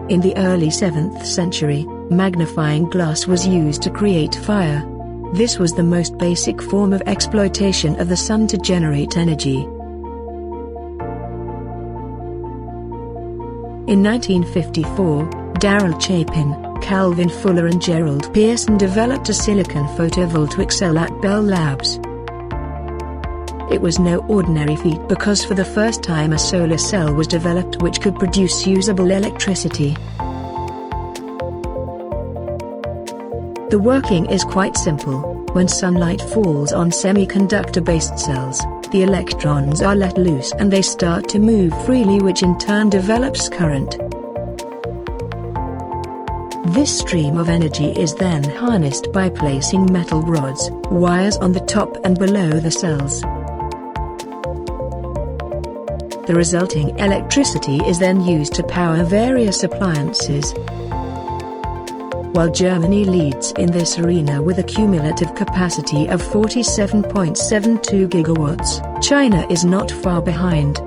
In the early 7th century, magnifying glass was used to create fire. This was the most basic form of exploitation of the sun to generate energy. In 1954, Darrell Chapin, Calvin Fuller and Gerald Pearson developed a silicon photovoltaic cell at Bell Labs. It was no ordinary feat because for the first time a solar cell was developed which could produce usable electricity. The working is quite simple. When sunlight falls on semiconductor-based cells, the electrons are let loose and they start to move freely, which in turn develops current. This stream of energy is then harnessed by placing metal rods, wires on the top and below the cells. The resulting electricity is then used to power various appliances. While Germany leads in this arena with a cumulative capacity of 47.72 gigawatts, China is not far behind.